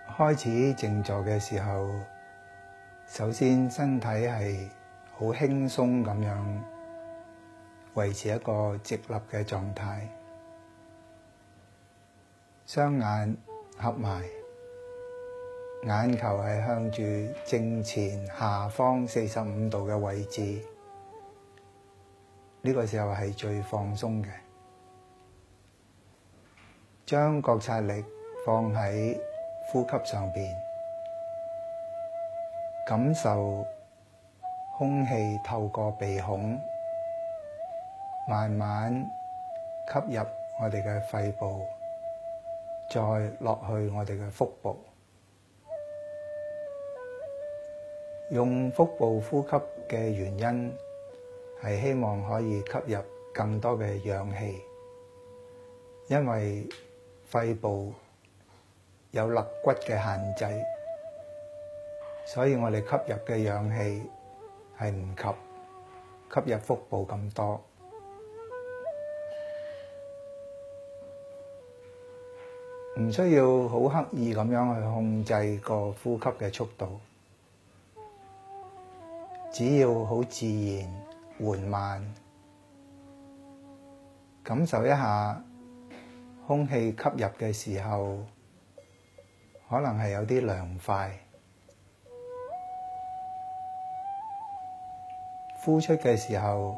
開始靜坐嘅時候，首先身體係好輕鬆咁樣維持一個直立嘅狀態，雙眼合埋，眼球係向住正前下方45度嘅位置，呢個時候係最放鬆嘅。將覺察力放喺呼吸上邊，感受空氣透過鼻孔慢慢吸入我哋嘅肺部，再落去我哋嘅腹部。用腹部呼吸嘅原因係希望可以吸入更多嘅氧氣，因為肺部有肋骨嘅限制，所以我哋吸入嘅氧氣係唔及吸入腹部咁多。唔需要好刻意咁樣去控制個呼吸嘅速度，只要好自然緩慢，感受一下空氣吸入嘅時候，可能係有啲涼快，呼出嘅時候，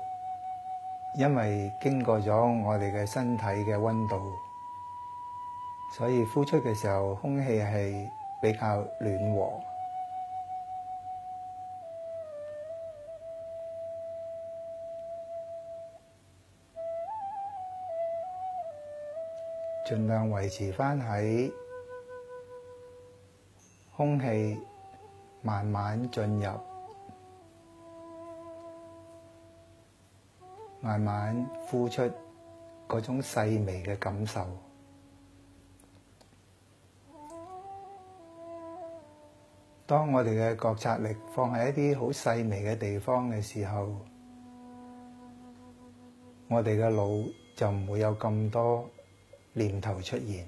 因為經過咗我哋嘅身體嘅溫度，所以呼出嘅時候空氣係比較暖和。盡量維持返喺空氣慢慢進入，慢慢呼出嗰種細微嘅感受。當我哋嘅覺察力放喺一啲好細微嘅地方嘅時候，我哋嘅腦就唔會有咁多念頭出現。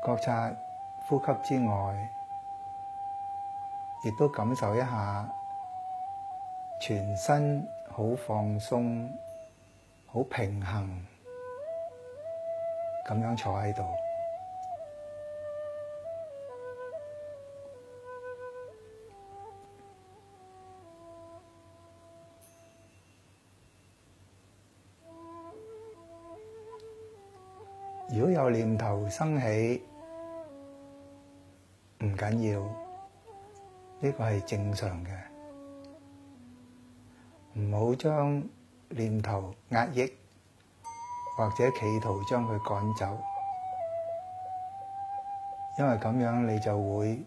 覺察呼吸之外，亦都感受一下全身好放鬆、好平衡咁樣坐喺度。如果有念頭生起，唔緊要，呢個係正常嘅。唔好將念頭壓抑，或者企圖將佢趕走，因為咁樣你就會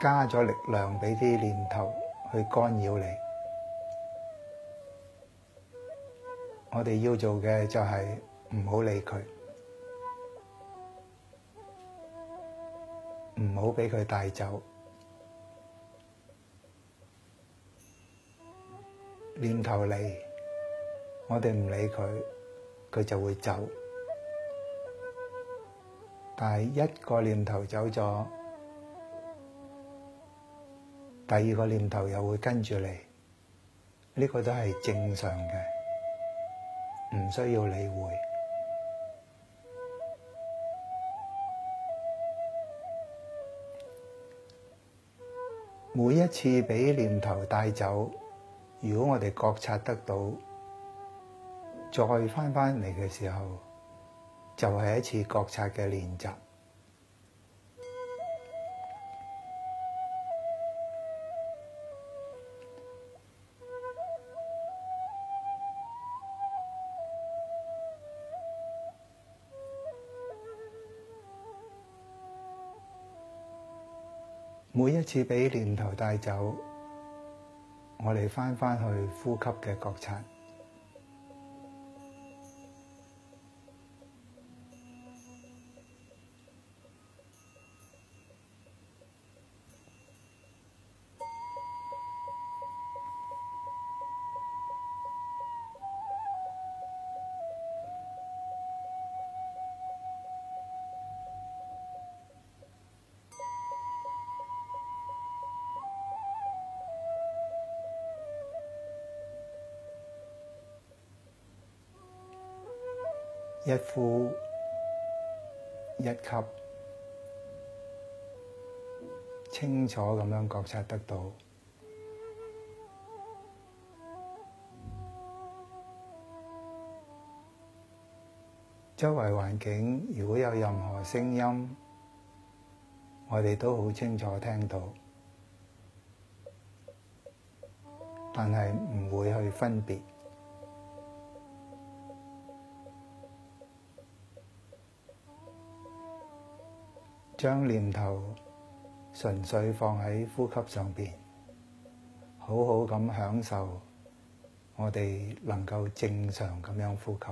加咗力量俾啲念頭去干擾你。我哋要做嘅就係唔好理佢，唔好俾佢帶走。念頭嚟，我哋唔理佢，佢就會走。但係一個念頭走咗，第二個念頭又會跟住嚟，呢個都係正常嘅，唔需要理會。每一次俾念頭帶走，如果我哋覺察得到，再返嚟嘅時候，就係一次覺察嘅練習。每一次俾念頭帶走，我哋返去呼吸嘅覺察。一呼一吸，清楚咁樣覺察得到。周圍環境如果有任何聲音，我哋都好清楚聽到，但係唔會去分別。將念頭純粹放喺呼吸上邊，好好咁享受我哋能夠正常咁樣呼吸。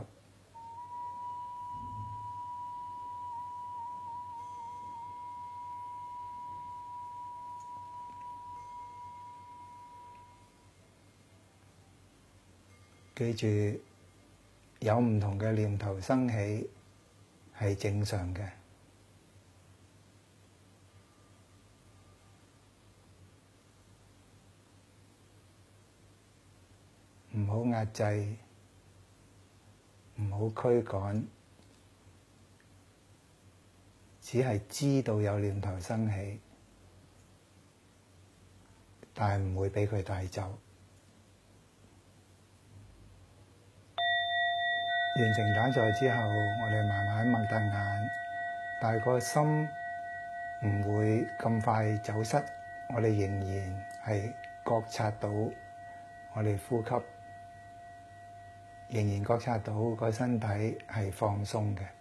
記住，有唔同嘅念頭生起係正常嘅，唔好壓制，唔好驅趕，只係知道有念頭生起，但係唔會俾佢帶走。完成打坐之後，我哋慢慢擘大眼，但係個心唔會咁快走失，我哋仍然係覺察到我哋呼吸，仍然覺察到個身體係放鬆嘅。